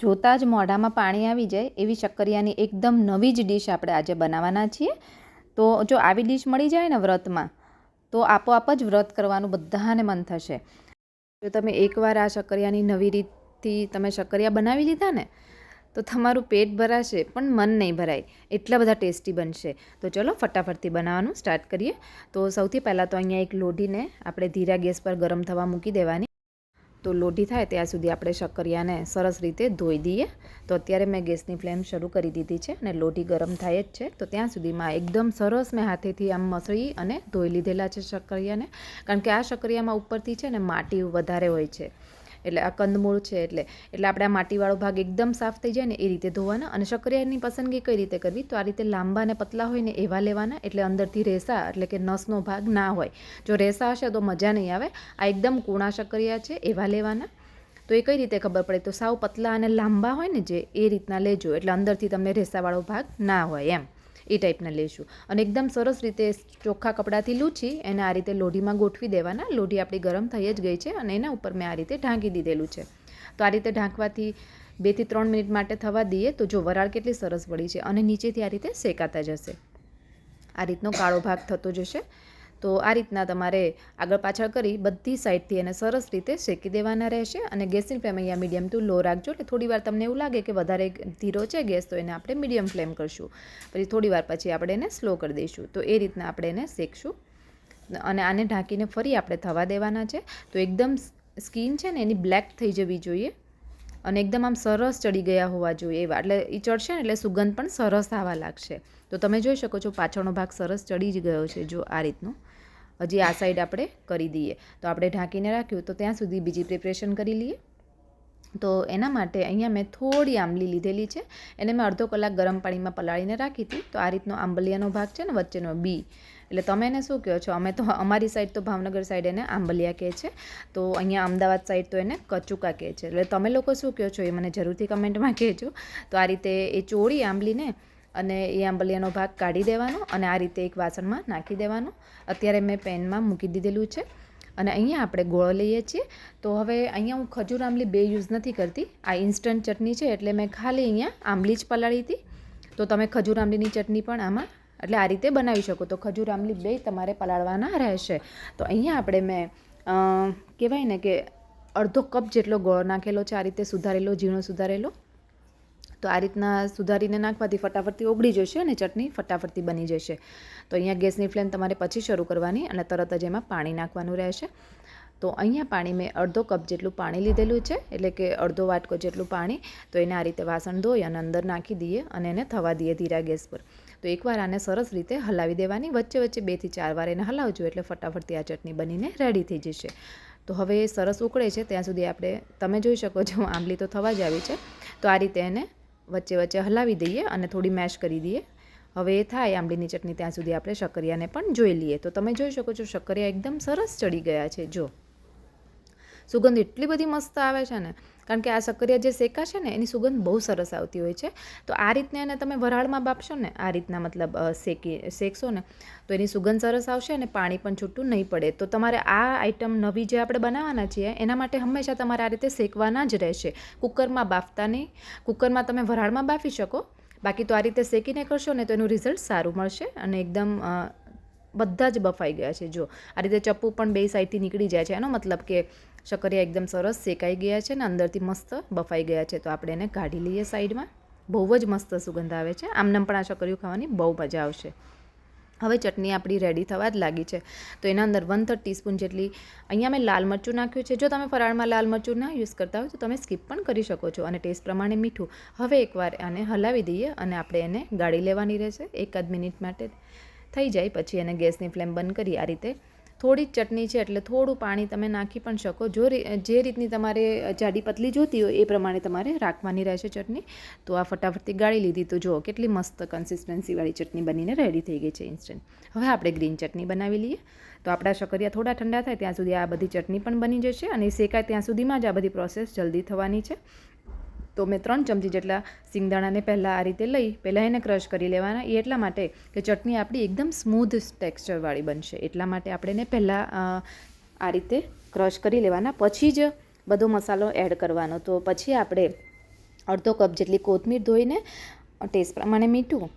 જોતાં જ મોઢામાં પાણી આવી જાય એવી શક્કરિયાની એકદમ નવી જ ડીશ આપણે આજે બનાવવાના છીએ. તો જો આવી ડીશ મળી જાય ને વ્રતમાં તો આપોઆપ જ વ્રત કરવાનું બધાને મન થશે. જો તમે એકવાર આ શક્કરિયાની નવી રીતથી તમે શક્કરિયા બનાવી લીધા ને તો તમારું પેટ ભરાશે પણ મન નહીં ભરાય, એટલા બધા ટેસ્ટી બનશે. તો ચલો ફટાફટથી બનાવવાનું સ્ટાર્ટ કરીએ. તો સૌથી પહેલાં તો અહીંયા એક લોઢીને આપણે ધીરા ગેસ પર ગરમ થવા મૂકી દેવાની. તો લોઢી થાય ત્યાં સુધી આપણે શક્કરિયાને સરસ રીતે ધોઈ દઈએ. તો અત્યારે મેં ગેસની ફ્લેમ શરૂ કરી દીધી છે અને લોઢી ગરમ થાય જ છે. તો ત્યાં સુધીમાં એકદમ સરસ મેં હાથેથી આમ મસળી અને ધોઈ લીધેલા છે શક્કરિયાને. કારણ કે આ શક્કરિયામાં ઉપરથી છે ને માટી વધારે હોય છે, એટલે આ કંદમૂળ છે એટલે આપણે આ માટીવાળો ભાગ એકદમ સાફ થઈ જાય ને એ રીતે ધોવાના. અને શક્કરિયાની પસંદગી કઈ રીતે કરવી, તો આ રીતે લાંબા અને પતલા હોય ને એવા લેવાના, એટલે અંદરથી રેસા એટલે કે નસનો ભાગ ના હોય. જો રેસા હશે તો મજા નહીં આવે. આ એકદમ કૂણા શક્કરિયા છે એવા લેવાના. તો એ કઈ રીતે ખબર પડે, તો સાવ પતલા અને લાંબા હોય ને જે એ રીતના લેજો, એટલે અંદરથી તમને રેસાવાળો ભાગ ના હોય એમ, એ ટાઈપના લઈશું. અને એકદમ સરસ રીતે ચોખ્ખા કપડાથી લૂછી એને આ રીતે લોઢીમાં ગોઠવી દેવાના. લોઢી આપણી ગરમ થઈ જ ગઈ છે અને એના ઉપર મેં આ રીતે ઢાંકી દીધેલું છે. તો આ રીતે ઢાંકવાથી 2 થી 3 મિનિટ માટે થવા દઈએ. તો જો વરાળ કેટલી સરસ પડી છે અને નીચેથી આ રીતે શેકાતા જશે, આ રીતનો કાળો ભાગ થતો જશે. તો આ રીતના તમારે આગળ પાછળ કરી બધી સાઈડથી એને સરસ રીતે શેકી દેવાના રહેશે. અને ગેસની ફ્લેમ અહીંયા મીડિયમ ટુ લો રાખજો. એટલે થોડી વાર તમને એવું લાગે કે વધારે ધીરો છે ગેસ, તો એને આપણે મીડિયમ ફ્લેમ કરશું. પછી થોડી વાર પછી આપણે એને સ્લો કરી દઈશું. તો એ રીતના આપણે એને શેકશું અને આને ઢાંકીને ફરી આપણે થવા દેવાના છે. તો એકદમ સ્કીન છે ને એની બ્લેક થઈ જવી જોઈએ અને એકદમ આમ સરસ ચડી ગયા હોવા જોઈએ એવા. એટલે એ ચડશે ને એટલે સુગંધ પણ સરસ આવવા લાગશે. તો તમે જોઈ શકો છો પાછળનો ભાગ સરસ ચડી જ ગયો છે. જો આ રીતનું હજી આ સાઈડ આપણે કરી દઈએ. તો આપણે ઢાંકીને રાખ્યું. તો ત્યાં સુધી બીજી પ્રિપરેશન કરી લઈએ. તો એના માટે અહીંયા મેં થોડી આંબલી લીધેલી છે, એને મેં અડધો કલાક ગરમ પાણીમાં પલાળીને રાખી હતી. તો આ રીતનો આંબલિયાનો ભાગ છે ને વચ્ચેનો બી, એટલે તમે એને શું કહો છો, અમે તો અમારી સાઈડ તો ભાવનગર સાઈડ એને આંબલિયા કહે છે, તો અહીંયા અમદાવાદ સાઈડ તો એને કચુકા કહે છે. એટલે તમે લોકો શું કહો છો એ મને જરૂરથી કમેન્ટમાં કહેજો. તો આ રીતે એ ચોળી આંબલીને અને એ આંબલિયાનો ભાગ કાઢી દેવાનો અને આ રીતે એક વાસણમાં નાખી દેવાનો. અત્યારે મેં પેનમાં મૂકી દીધેલું છે અને અહીંયા આપણે ગોળ લઈએ છીએ. તો હવે અહીંયા હું ખજૂર આંબલી બે યુઝ નથી કરતી. આ ઇન્સ્ટન્ટ ચટણી છે એટલે મેં ખાલી અહીંયા આંબલી જ પલાળી હતી. તો તમે ખજૂર આંબલીની ચટણી પણ આમાં એટલે આ રીતે બનાવી શકો. તો ખજૂર આંબલી બે તમારે પલાળવાના રહેશે. તો અહીંયા આપણે મેં કહેવાય ને કે અડધો કપ જેટલો ગોળ નાખેલો છે, આ રીતે સુધારેલો, ઝીણો સુધારેલો. તો આ રીતના સુધારીને નાખવાથી ફટાફટથી ઓગળી જશે અને ચટણી ફટાફટથી બની જશે. તો અહીંયા ગેસની ફ્લેમ તમારે પછી શરૂ કરવાની અને તરત જ એમાં પાણી નાખવાનું રહેશે. તો અહીંયા પાણી મેં અડધો કપ જેટલું પાણી લીધેલું છે, એટલે કે અડધો વાટકો જેટલું પાણી. તો એને આ રીતે વાસણ ધોઈ અને અંદર નાખી દઈએ અને એને થવા દઈએ ધીરા ગેસ પર. તો એકવાર આને સરસ રીતે હલાવી દેવાની. વચ્ચે વચ્ચે 2 થી 4 વાર એને હલાવજો એટલે ફટાફટથી આ ચટણી બનીને રેડી થઈ જશે. તો હવે સરસ ઉકળે છે ત્યાં સુધી આપણે, તમે જોઈ શકો છો આંબલી તો થવા જ આવી છે. તો આ રીતે એને વચ્ચે વચ્ચે હલાવી દઈએ અને થોડી મેશ કરી દઈએ. હવે એ થાય આંબલીની ચટણી ત્યાં સુધી આપણે શક્કરિયાને પણ જોઈ લઈએ. તો તમે જોઈ શકો છો શક્કરિયા એકદમ સરસ ચડી ગયા છે. જો સુગંધ એટલી બધી મસ્ત આવે છે ને, કારણ કે આ શક્કરિયા જે શેકાશે ને એની સુગંધ બહુ સરસ આવતી હોય છે. તો આ રીતના એને તમે વરાળમાં બાફશો ને, આ રીતના મતલબ શેકશો ને, તો એની સુગંધ સરસ આવશે અને પાણી પણ છૂટું નહીં પડે. તો તમારે આ આઈટમ નવી જે આપણે બનાવવાના છીએ એના માટે હંમેશા તમારે આ રીતે શેકવાના જ રહેશે. કુકરમાં બાફતા નહીં. કુકરમાં તમે વરાળમાં બાફી શકો, બાકી તો આ રીતે શેકીને કરશો ને તો એનું રિઝલ્ટ સારું મળશે અને એકદમ બધા જ બફાઈ ગયા છે. જો આ રીતે ચપ્પુ પણ બે સાઈડથી નીકળી જાય છે, એનો મતલબ કે શક્કરિયા એકદમ સરસ શેકાઈ ગયા છે ને અંદરથી મસ્ત બફાઈ ગયા છે. તો આપણે એને કાઢી લઈએ સાઈડમાં. બહુ જ મસ્ત સુગંધ આવે છે. આમનામ પણ આ શક્કરિયું ખાવાની બહુ મજા આવશે. હવે ચટણી આપણી રેડી થવા જ લાગી છે. તો એના અંદર 1/3 ટીસ્પૂન જેટલી અહીંયા મેં લાલ મરચું નાખ્યું છે. જો તમે ફરાળમાં લાલ મરચું ના યુઝ કરતા હોય તો તમે સ્કીપ પણ કરી શકો છો. અને ટેસ્ટ પ્રમાણે મીઠું. હવે એકવાર આને હલાવી દઈએ અને આપણે એને ગાળી લેવાની રહેશે. 1 મિનિટ માટે થઈ જાય પછી એને ગેસની ફ્લેમ બંધ કરી આ રીતે. થોડી જ ચટણી છે એટલે થોડું પાણી તમે નાખી પણ શકો. જે રીતની તમારે જાડી પતલી જોતી હોય એ પ્રમાણે તમારે રાખવાની રહેશે ચટણી. તો આ ફટાફટથી ગાળી લીધી. તો જુઓ કેટલી મસ્ત કન્સિસ્ટન્સીવાળી ચટણી બનીને રેડી થઈ ગઈ છે ઇન્સ્ટન્ટ. હવે આપણે ગ્રીન ચટણી બનાવી લઈએ. તો આપણા શક્કરિયા થોડા ઠંડા થાય ત્યાં સુધી આ બધી ચટણી પણ બની જશે અને શેકાય ત્યાં સુધીમાં જ આ બધી પ્રોસેસ જલ્દી થવાની છે. તો મેં 3 ચમચી જેટલા સિંગદાણાને પહેલાં આ રીતે લઈ પહેલાં એને ક્રશ કરી લેવાના. એ એટલા માટે કે ચટણી આપણી એકદમ સ્મૂધ ટેક્સચરવાળી બનશે. એટલા માટે આપણે એને પહેલાં આ રીતે ક્રશ કરી લેવાના, પછી જ બધો મસાલો એડ કરવાનો. તો પછી આપણે અડધો કપ જેટલી કોથમીર ધોઈને, ટેસ્ટ પ્રમાણે મીઠું,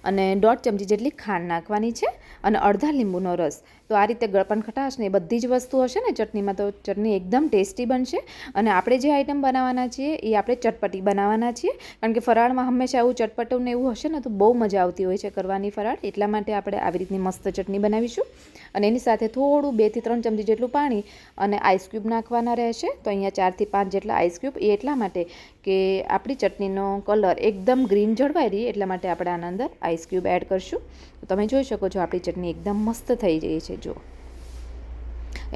અને 1.5 ચમચી જેટલી ખાંડ નાખવાની છે, અને અડધા લીંબુનો રસ. તો આ રીતે ગળપણ ખટાશ ને એ બધી જ વસ્તુ હશે ને ચટણીમાં, તો ચટણી એકદમ ટેસ્ટી બનશે. અને આપણે જે આઈટમ બનાવવાના છીએ એ આપણે ચટપટી બનાવવાના છીએ, કારણ કે ફરાળમાં હંમેશા એવું ચટપટું ને એવું હશે ને તો બહુ મજા આવતી હોય છે કરવાની ફરાળ. એટલા માટે આપણે આવી રીતની મસ્ત ચટણી બનાવીશું. અને એની સાથે થોડું 2 થી 3 ચમચી જેટલું પાણી અને આઈસ ક્યુબ નાખવાના રહેશે. તો અહીંયા 4 થી 5 જેટલા આઈસ ક્યુબ, એ એટલા માટે કે આપણી ચટણીનો કલર એકદમ ગ્રીન જળવાઈ રહે, એટલા માટે આપણે આના અંદર આઈસ ક્યુબ એડ કરશું. તો તમે જોઈ શકો છો આપણી ચટણી એકદમ મસ્ત થઈ ગઈ છે. જો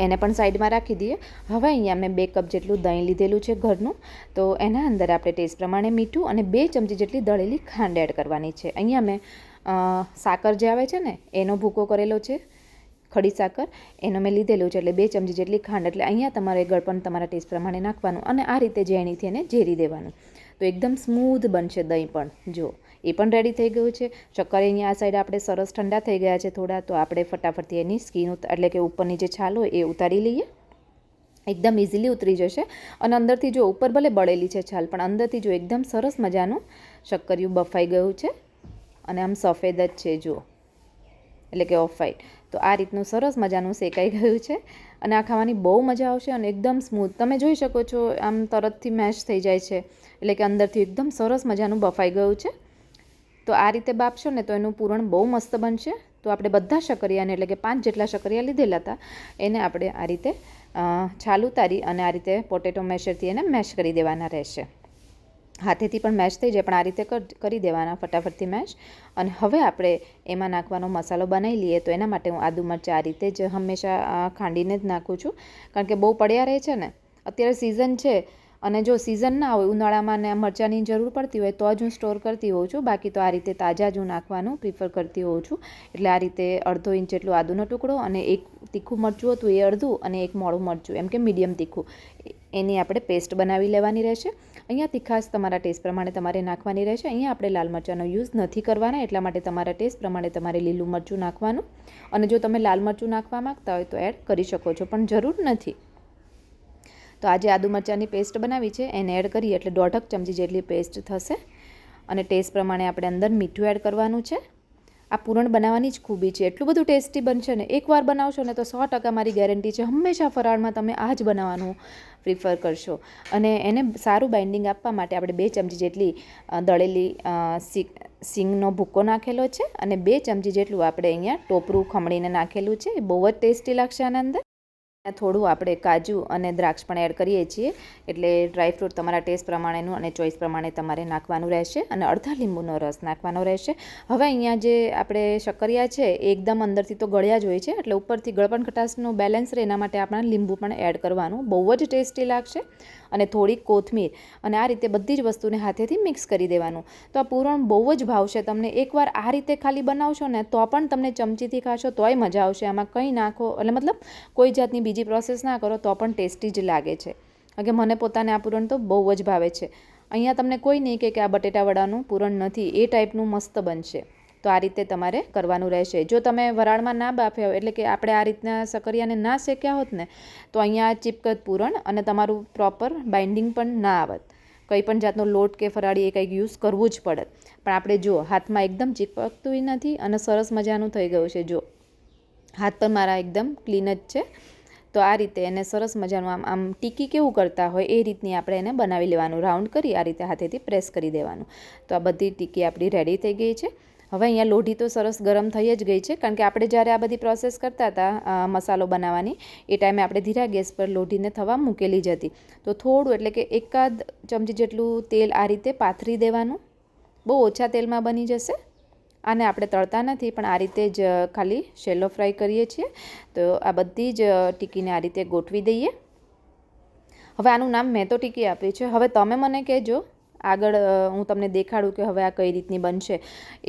એને પણ સાઈડમાં રાખી દઈએ. હવે અહીંયા મેં 2 કપ જેટલું દહીં લીધેલું છે ઘરનું. તો એના અંદર આપણે ટેસ્ટ પ્રમાણે મીઠું અને 2 ચમચી જેટલી દળેલી ખાંડ એડ કરવાની છે. અહીંયા મેં સાકર જે આવે છે ને એનો ભૂકો કરેલો છે, ખડી સાકર, એનો મેં લીધેલું છે, એટલે 2 ચમચી જેટલી ખાંડ. એટલે અહીંયા તમારે ગળપણ તમારા ટેસ્ટ પ્રમાણે નાખવાનું અને આ રીતે ઝેણીથી એને ઝેરી દેવાનું. તો એકદમ સ્મૂધ બનશે દહીં પણ. જો એ પણ રેડી થઈ ગયું છે. શક્કર અહીંયા આ સાઈડ આપણે સરસ ઠંડા થઈ ગયા છે થોડા, તો આપણે ફટાફટથી એની સ્કીન એટલે કે ઉપરની જે છાલ હોય એ ઉતારી લઈએ. એકદમ ઇઝીલી ઉતરી જશે. અને અંદરથી જો ઉપર ભલે બળેલી છે છાલ, પણ અંદરથી જો એકદમ સરસ મજાનું શક્કરિયું બફાઈ ગયું છે અને આમ સફેદ જ છે જો, એટલે કે ઓફ વ્હાઈટ. તો આ રીતનું સરસ મજાનું શેકાઈ ગયું છે અને આ ખાવાની બહુ મજા આવશે અને એકદમ સ્મૂથ. તમે જોઈ શકો છો આમ તરતથી મેશ થઈ જાય છે, એટલે કે અંદરથી એકદમ સરસ મજાનું બફાઈ ગયું છે. તો આ રીતે બાફશો ને તો એનું પૂરણ બહુ મસ્ત બનશે. તો આપણે બધા શક્કરિયાને, એટલે કે 5 જેટલા શક્કરિયા લીધેલા હતા, એને આપણે આ રીતે છાલ ઉતારી અને આ રીતે પોટેટો મેશરથી એને મેશ કરી દેવાના રહેશે. હાથેથી પણ મેશ થઈ જાય, પણ આ રીતે કરી દેવાના ફટાફટથી મેશ. અને હવે આપણે એમાં નાખવાનો મસાલો બનાવી લઈએ. તો એના માટે હું આદુ મરચાં આ રીતે જ હંમેશા ખાંડીને જ નાખું છું, કારણ કે બહુ પડ્યા રહે છે ને. અત્યારે સિઝન છે, અને જો સિઝન ના હોય, ઉનાળામાં ને મરચાંની જરૂર પડતી હોય તો જ હું સ્ટોર કરતી હોઉં છું. બાકી તો આ રીતે તાજા જ હું નાખવાનું પ્રિફર કરતી હોઉં છું. એટલે આ રીતે અડધો ઇંચ જેટલું આદુનો ટુકડો, અને એક તીખું મરચું હતું એ અડધું, અને એક મોડું મરચું, એમ કે મીડિયમ તીખું, એની આપણે પેસ્ટ બનાવી લેવાની રહેશે. અહીંયા તીખાશ તમારા ટેસ્ટ પ્રમાણે તમારે નાખવાની રહેશે. અહીંયા આપણે લાલ મરચાંનો યુઝ નથી કરવાના, એટલા માટે તમારા ટેસ્ટ પ્રમાણે તમારે લીલું મરચું નાખવાનું. અને જો તમે લાલ મરચું નાખવા માગતા હોય તો એડ કરી શકો છો, પણ જરૂર નથી. તો આજે આદુ મરચાંની પેસ્ટ બનાવી છે એને એડ કરીએ એટલે 1.5 ચમચી જેટલી પેસ્ટ થશે. અને ટેસ્ટ પ્રમાણે આપણે અંદર મીઠું એડ કરવાનું છે. આ પૂરણ બનાવવાની જ ખૂબી છે, એટલું બધું ટેસ્ટી બનશે ને. એકવાર બનાવશો ને તો 100% મારી ગેરંટી છે, હંમેશા ફરાળમાં તમે આ જ બનાવવાનું પ્રિફર કરશો. અને એને સારું બાઇન્ડિંગ આપવા માટે આપણે 2 ચમચી જેટલી દળેલી સિંગનો ભૂકો નાખેલો છે, અને 2 ચમચી જેટલું આપણે અહીંયા ટોપરું ખમણીને નાખેલું છે. એ બહુ જ ટેસ્ટી લાગશે આના અંદર. થોડું આપણે કાજુ અને દ્રાક્ષ પણ એડ કરીએ છીએ, એટલે ડ્રાયફ્રૂટ તમારા ટેસ્ટ પ્રમાણેનું અને ચોઈસ પ્રમાણે તમારે નાખવાનું રહેશે. અને અડધા લીંબુનો રસ નાખવાનો રહેશે. હવે અહીંયા જે આપણે શક્કરિયા છે એ એકદમ અંદરથી તો ગળ્યા જ હોય છે, એટલે ઉપરથી ગળપણ ખટાશનું બેલેન્સ રહે એના માટે આપણે લીંબુ પણ એડ કરવાનું. બહુ જ ટેસ્ટી લાગશે. અને થોડી કોથમીર, અને આ રીતે બધી જ વસ્તુને હાથેથી મિક્સ કરી દેવાનું. તો આ પૂરણ બહુ જ ભાવશે તમને. એકવાર આ રીતે ખાલી બનાવશો ને તો પણ તમને ચમચીથી ખાશો તોય મજા આવશે. આમાં કંઈ નાખો, એટલે મતલબ કોઈ જાતની બીજી પ્રોસેસ ના કરો તો પણ ટેસ્ટી જ લાગે છે. કારણ કે મને પોતાને આ પૂરણ તો બહુ જ ભાવે છે. અહીંયા તમને કોઈ નહીં કે આ બટેટા વડાનું પૂરણ નથી, એ ટાઈપનું મસ્ત બનશે. તો આ રીતે તમારે કરવાનું રહેશે. જો તમે વરાળમાં ના બાફ્યા હોય, એટલે કે આપણે આ રીતના શક્કરિયાને ના શેક્યા હોત ને, તો અહીંયા ચીપકત પૂરણ અને તમારું પ્રોપર બાઇન્ડિંગ પણ ના આવત. કંઈ પણ જાતનો લોટ કે ફરાળી એ કંઈક યુઝ કરવું જ પડત. પણ આપણે જો હાથમાં એકદમ ચીપકતું નથી અને સરસ મજાનું થઈ ગયું છે. જો હાથ પણ મારા એકદમ ક્લીન જ છે. તો આ રીતે એને સરસ મજાનું આમ ટીકી કેવું કરતા હોય એ રીતની આપણે એને બનાવી લેવાનું. રાઉન્ડ કરી આ રીતે હાથેથી પ્રેસ કરી દેવાનું. તો આ બધી ટીકી આપણી રેડી થઈ ગઈ છે. હવે અહીંયા લોઢી તો સરસ ગરમ થઈ જ ગઈ છે, કારણ કે આપણે જ્યારે આ બધી પ્રોસેસ કરતા હતા મસાલો બનાવવાની, એ ટાઈમે આપણે ધીરા ગેસ પર લોઢીને થવા મૂકેલી જ હતી. તો થોડું, એટલે કે 1 ચમચી જેટલું તેલ આ રીતે પાથરી દેવાનું. બહુ ઓછા તેલમાં બની જશે. આને આપણે તળતા નથી, પણ આ રીતે જ ખાલી શેલો ફ્રાય કરીએ છીએ. તો આ બધી જ ટીકીને આ રીતે ગોઠવી દઈએ. હવે આનું નામ મેં તો ટીકી આપ્યું છે. હવે તમે મને કહેજો આગળ, હું તમને દેખાડું કે હવે આ કઈ રીતની બનશે.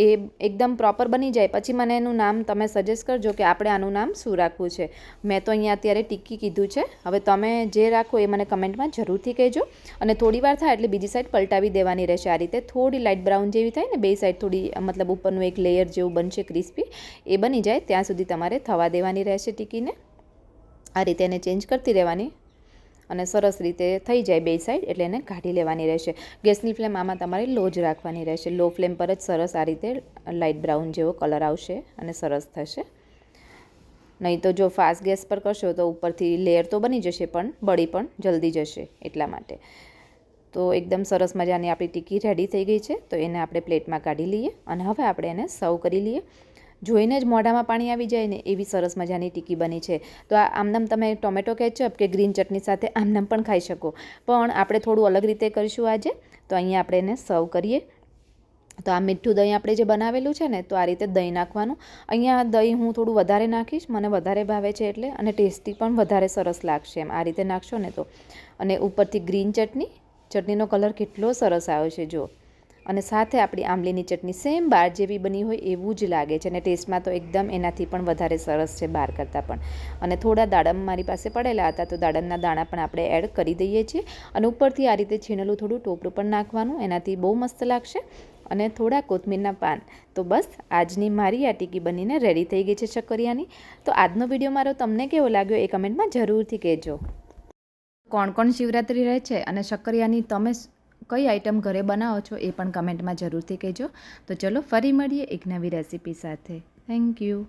એ એકદમ પ્રોપર બની જાય પછી મને એનું નામ તમે સજેસ્ટ કરજો કે આપણે આનું નામ શું રાખવું છે. મેં તો અહીંયા અત્યારે ટીકી કીધું છે. હવે તમે જે રાખો એ મને કમેન્ટમાં જરૂરથી કહેજો. અને થોડી વાર થાય એટલે બીજી સાઈડ પલટાવી દેવાની રહેશે. આ રીતે થોડી લાઇટ બ્રાઉન જેવી થાય ને, બે સાઈડ થોડી, મતલબ ઉપરનું એક લેયર જેવું બનશે ક્રિસ્પી, એ બની જાય ત્યાં સુધી તમારે થવા દેવાની રહેશે ટીકીને. આ રીતે એને ચેન્જ કરતી રહેવાની. અને સરસ રીતે થઈ જાય બે સાઈડ એટલે એને કાઢી લેવાની રહેશે. ગેસની ફ્લેમ આમાં તમારે લો જ રાખવાની રહેશે. લો ફ્લેમ પર જ સરસ આ રીતે લાઇટ બ્રાઉન જેવો કલર આવશે અને સરસ થશે. નહીં તો જો ફાસ્ટ ગેસ પર કરશો તો ઉપરથી લેયર તો બની જશે પણ બળી પણ જલ્દી જશે. એટલા માટે તો એકદમ સરસ મજાની આપણી ટિક્કી રેડી થઈ ગઈ છે. તો એને આપણે પ્લેટમાં કાઢી લઈએ અને હવે આપણે એને સર્વ કરી લઈએ. જોઈને જ મોઢામાં પાણી આવી જાય ને એવી સરસ મજાની ટિક્કી બની છે. તો આ આમનામ તમે ટોમેટો કેચઅપ કે ગ્રીન ચટણી સાથે આમનામ પણ ખાઈ શકો, પણ આપણે થોડું અલગ રીતે કરીશું આજે. તો અહીંયા આપણે એને સર્વ કરીએ. તો આ મીઠું દહીં આપણે જે બનાવેલું છે ને, તો આ રીતે દહીં નાખવાનું. અહીંયા દહીં હું થોડું વધારે નાખીશ, મને વધારે ભાવે છે એટલે, અને ટેસ્ટી પણ વધારે સરસ લાગશે એમ આ રીતે નાખશો ને તો. અને ઉપરથી ગ્રીન ચટણીનો કલર કેટલો સરસ આવ્યો છે જો. અને સાથે આપણી આંબલીની ચટણી સેમ બહાર જેવી બની હોય એવું જ લાગે છે, અને ટેસ્ટમાં તો એકદમ એનાથી પણ વધારે સરસ છે બહાર કરતાં પણ. અને થોડા દાડમ મારી પાસે પડેલા હતા, તો દાડમના દાણા પણ આપણે એડ કરી દઈએ છીએ. અને ઉપરથી આ રીતે છીણેલું થોડું ટોપરું પણ નાખવાનું, એનાથી બહુ મસ્ત લાગશે. અને થોડા કોથમીરના પાન. તો બસ આજની મારી આ ટિક્કી બનીને રેડી થઈ ગઈ છે શક્કરિયાની. તો આજનો વિડીયો મારો તમને કેવો લાગ્યો એ કમેન્ટમાં જરૂરથી કહેજો. કોણ કોણ શિવરાત્રિ રહે છે અને શક્કરિયાની તમે કઈ આઈટમ ઘરે બનાવો છો એ પણ કમેન્ટમાં જરૂરથી કહેજો. તો ચલો ફરી મળીએ એક નવી રેસીપી સાથે. Thank you.